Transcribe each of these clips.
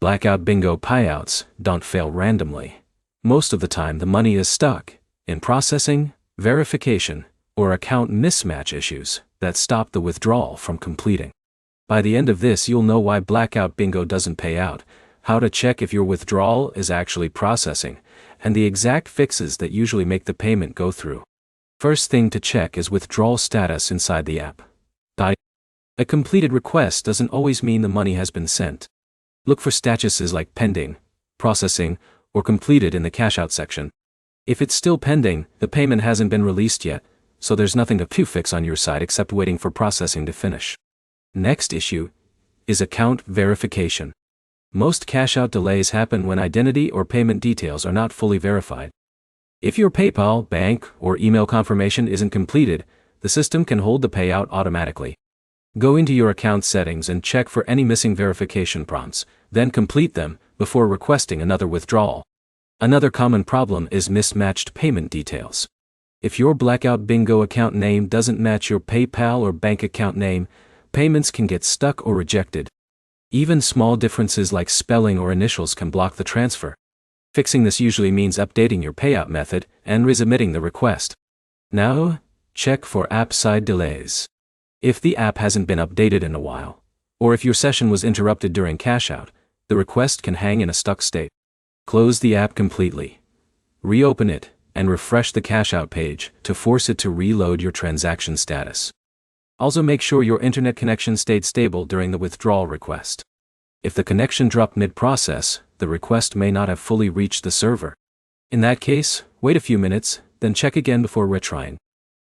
Blackout bingo payouts don't fail randomly. Most of the time the money is stuck in processing, verification, or account mismatch issues that stop the withdrawal from completing. By the end of this, you'll know why Blackout bingo doesn't pay out, how to check if your withdrawal is actually processing, and the exact fixes that usually make the payment go through. First thing to check is withdrawal status inside the app. A completed request doesn't always mean the money has been sent. Look for statuses like pending, processing, or completed in the cashout section. If it's still pending, the payment hasn't been released yet, so there's nothing to fix on your side except waiting for processing to finish. Next issue is account verification. Most cashout delays happen when identity or payment details are not fully verified. If your PayPal, bank, or email confirmation isn't completed, the system can hold the payout automatically. Go into your account settings and check for any missing verification prompts, then complete them before requesting another withdrawal. Another common problem is mismatched payment details. If your Blackout bingo account name doesn't match your PayPal or bank account name, payments can get stuck or rejected. Even small differences like spelling or initials can block the transfer. Fixing this usually means updating your payout method and resubmitting the request. Now, check for app-side delays. If the app hasn't been updated in a while, or if your session was interrupted during cashout, the request can hang in a stuck state. Close the app completely. Reopen it, and refresh the cashout page to force it to reload your transaction status. Also make sure your internet connection stayed stable during the withdrawal request. If the connection dropped mid-process, the request may not have fully reached the server. In that case, wait a few minutes, then check again before retrying.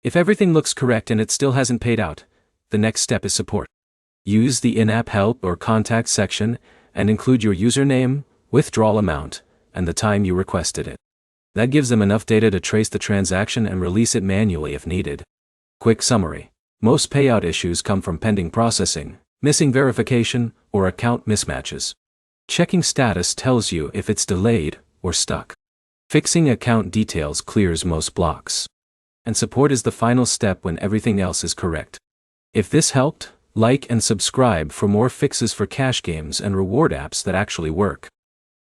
If everything looks correct and it still hasn't paid out, the next step is support. Use the in-app help or contact section and include your username, withdrawal amount, and the time you requested it. That gives them enough data to trace the transaction and release it manually if needed. Quick summary. Most payout issues come from pending processing, missing verification, or account mismatches. Checking status tells you if it's delayed or stuck. Fixing account details clears most blocks. And support is the final step when everything else is correct. If this helped, like and subscribe for more fixes for cash games and reward apps that actually work.